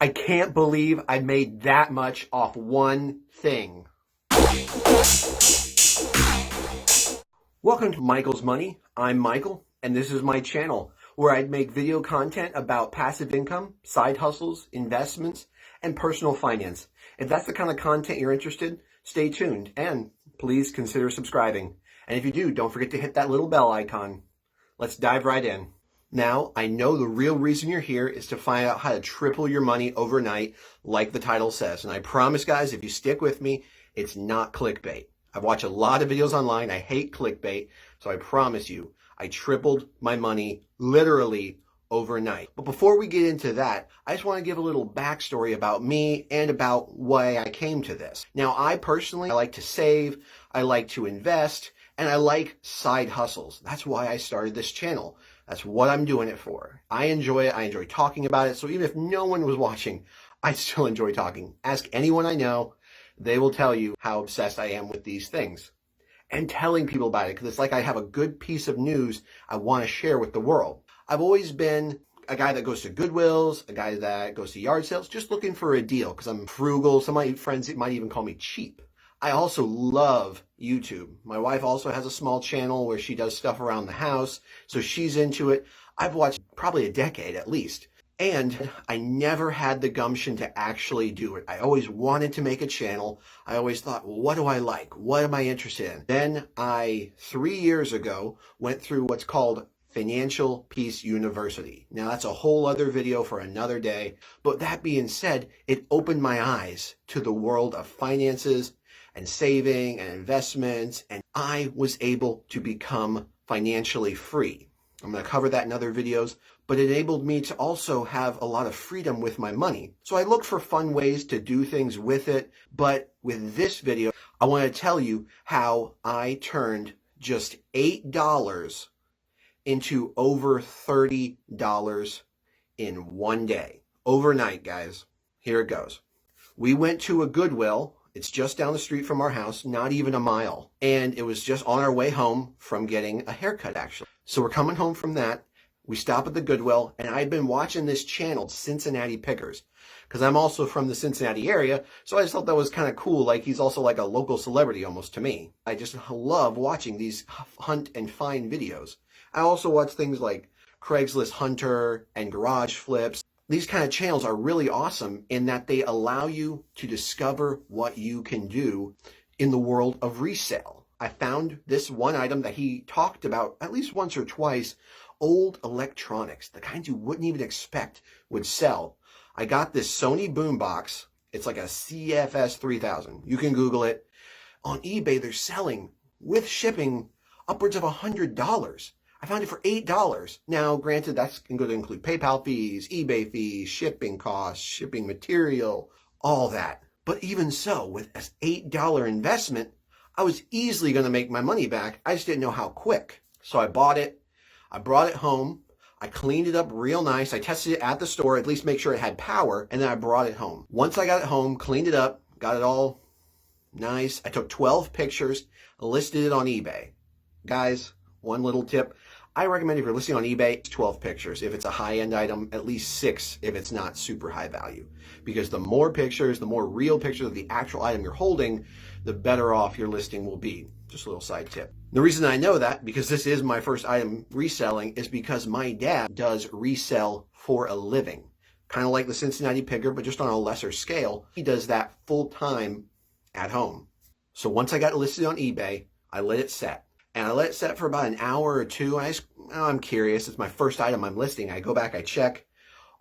I can't believe I made that much off one thing. Welcome to Michael's Money. I'm Michael, and this is my channel where I'd make video content about passive income, side hustles, investments, and personal finance. If that's the kind of content you're interested, stay tuned and please consider subscribing. And if you do, don't forget to hit that little bell icon. Let's dive right in. Now, I know the real reason you're here is to find out how to triple your money overnight, like the title says. And I promise, guys, if you stick with me, it's not clickbait. I've watched a lot of videos online. I hate clickbait. So I promise you, I tripled my money literally overnight. But before we get into that, I just want to give a little backstory about me and about why I came to this. Now, I personally like to save, I like to invest, and I like side hustles. That's why I started this channel. That's what I'm doing it for. I enjoy it. I enjoy talking about it. So even if no one was watching, I still enjoy talking. Ask anyone I know. They will tell you how obsessed I am with these things and telling people about it, because it's like I have a good piece of news I want to share with the world. I've always been a guy that goes to Goodwills, a guy that goes to yard sales, just looking for a deal because I'm frugal. Some of my friends might even call me cheap. I also love YouTube. My wife also has a small channel where she does stuff around the house, so she's into it. I've watched probably a decade at least. And I never had the gumption to actually do it. I always wanted to make a channel. I always thought, well, what do I like? What am I interested in? Then I, 3 years ago, went through what's called Financial Peace University. Now, that's a whole other video for another day. But that being said, it opened my eyes to the world of finances and saving and investments, and I was able to become financially free. I'm going to cover that in other videos, but it enabled me to also have a lot of freedom with my money. So I look for fun ways to do things with it, but with this video, I want to tell you how I turned just $8 into over $30 in one day. Overnight, guys. Here it goes. We went to a Goodwill. It's just down the street from our house, not even a mile. And it was just on our way home from getting a haircut, actually. So we're coming home from that. We stop at the Goodwill, and I've been watching this channel, Cincinnati Pickers, because I'm also from the Cincinnati area. So I just thought that was kind of cool. Like, he's also like a local celebrity almost to me. I just love watching these hunt and find videos. I also watch things like Craigslist Hunter and Garage Flips. These kind of channels are really awesome in that they allow you to discover what you can do in the world of resale. I found this one item that he talked about at least once or twice, old electronics, the kinds you wouldn't even expect would sell. I got this Sony boombox. It's like a CFS 3000. You can Google it. On eBay, they're selling with shipping upwards of $100. I found it for $8. Now, granted, that's going to include PayPal fees, eBay fees, shipping costs, shipping material, all that. But even so, with an $8 investment, I was easily going to make my money back. I just didn't know how quick. So I bought it. I brought it home. I cleaned it up real nice. I tested it at the store, at least make sure it had power, and then I brought it home. Once I got it home, cleaned it up, got it all nice, I took 12 pictures, listed it on eBay. Guys, one little tip. I recommend if you're listing on eBay, 12 pictures. If it's a high-end item, at least 6 if it's not super high value. Because the more pictures, the more real pictures of the actual item you're holding, the better off your listing will be. Just a little side tip. The reason I know that, because this is my first item reselling, is because my dad does resell for a living. Kind of like the Cincinnati Picker, but just on a lesser scale. He does that full-time at home. So once I got it listed on eBay, I let it set. And I let it set for about an hour or two. And I'm curious. It's my first item I'm listing. I go back, I check.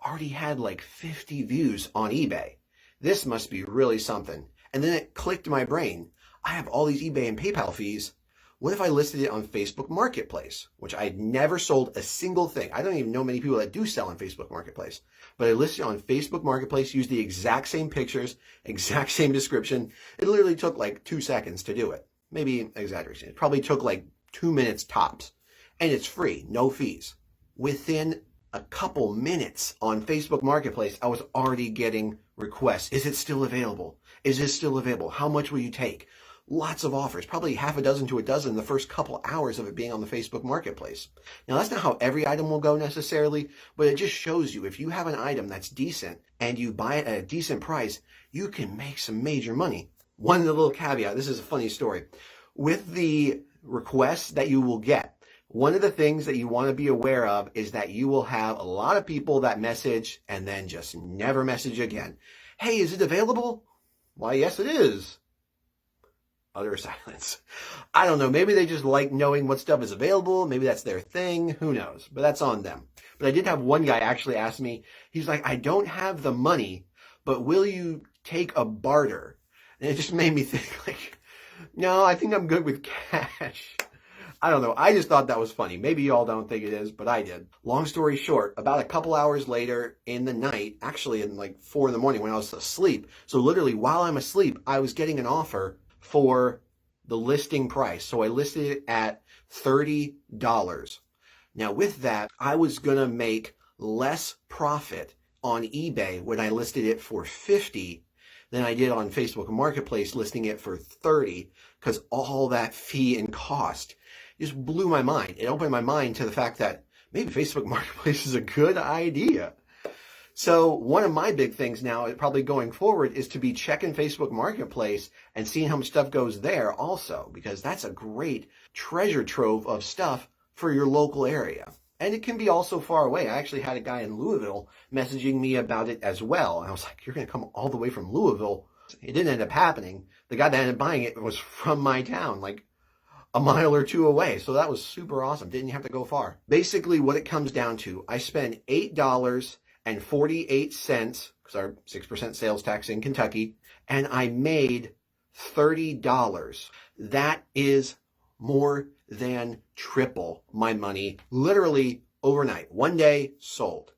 Already had like 50 views on eBay. This must be really something. And then it clicked in my brain. I have all these eBay and PayPal fees. What if I listed it on Facebook Marketplace, which I had never sold a single thing. I don't even know many people that do sell on Facebook Marketplace. But I listed it on Facebook Marketplace, used the exact same pictures, exact same description. It literally took like 2 seconds to do it. Maybe exaggeration. It probably took like 2 minutes tops. And it's free, no fees. Within a couple minutes on Facebook Marketplace, I was already getting requests. Is it still available? Is this still available? How much will you take? lots of offers, probably half a dozen to a dozen the first couple hours of it being on the Facebook Marketplace. Now, that's not how every item will go necessarily, but it just shows you if you have an item that's decent and you buy it at a decent price, you can make some major money. One little caveat, this is a funny story. With the requests that you will get, one of the things that you want to be aware of is that you will have a lot of people that message and then just never message again. Hey, is it available? Why, yes, it is. Utter silence. I don't know. Maybe they just like knowing what stuff is available. Maybe that's their thing. Who knows? But that's on them. But I did have one guy actually ask me, he's like, I don't have the money, but will you take a barter? And it just made me think like, no, I think I'm good with cash. I don't know. I just thought that was funny. Maybe y'all don't think it is, but I did. Long story short, about a couple hours later in the night, actually in like 4 in the morning when I was asleep. So literally while I'm asleep, I was getting an offer for the listing price. So I listed it at $30. Now with that, I was going to make less profit on eBay when I listed it for $50 than I did on Facebook Marketplace listing it for $30, because all that fee and cost just blew my mind. It opened my mind to the fact that maybe Facebook Marketplace is a good idea. So one of my big things now, probably going forward, is to be checking Facebook Marketplace and seeing how much stuff goes there also, because that's a great treasure trove of stuff for your local area. And it can be also far away. I actually had a guy in Louisville messaging me about it as well. And I was like, you're going to come all the way from Louisville? It didn't end up happening. The guy that ended up buying it was from my town, like a mile or two away. So that was super awesome. Didn't have to go far. Basically, what it comes down to, I spend $8.48, because our 6% sales tax in Kentucky, and I made $30. That is more than triple my money, literally overnight. One day, sold.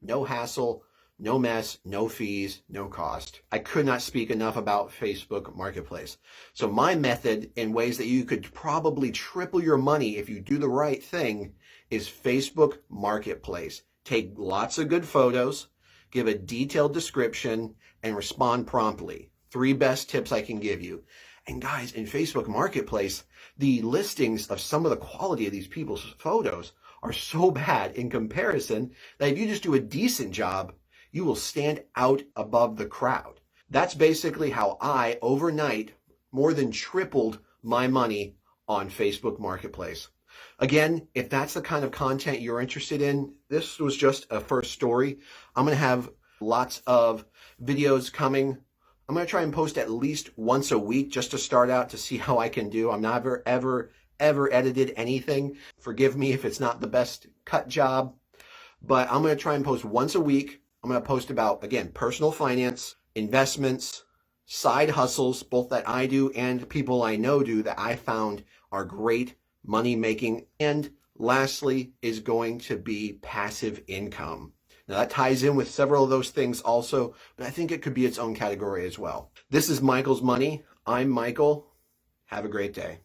No hassle, no mess, no fees, no cost. I could not speak enough about Facebook Marketplace. So my method, in ways that you could probably triple your money if you do the right thing, is Facebook Marketplace. Take lots of good photos, give a detailed description, and respond promptly. 3 best tips I can give you. And guys, in Facebook Marketplace, the listings of some of the quality of these people's photos are so bad in comparison that if you just do a decent job, you will stand out above the crowd. That's basically how I, overnight, more than tripled my money on Facebook Marketplace. Again, if that's the kind of content you're interested in, this was just a first story. I'm going to have lots of videos coming. I'm going to try and post at least once a week just to start out to see how I can do. I'm never, ever edited anything. Forgive me if it's not the best cut job, but I'm going to try and post once a week. I'm going to post about, again, personal finance, investments, side hustles, both that I do and people I know do that I found are great money making. And lastly is going to be passive income. Now that ties in with several of those things also, but I think it could be its own category as well. This is Michael's Money. I'm Michael. Have a great day.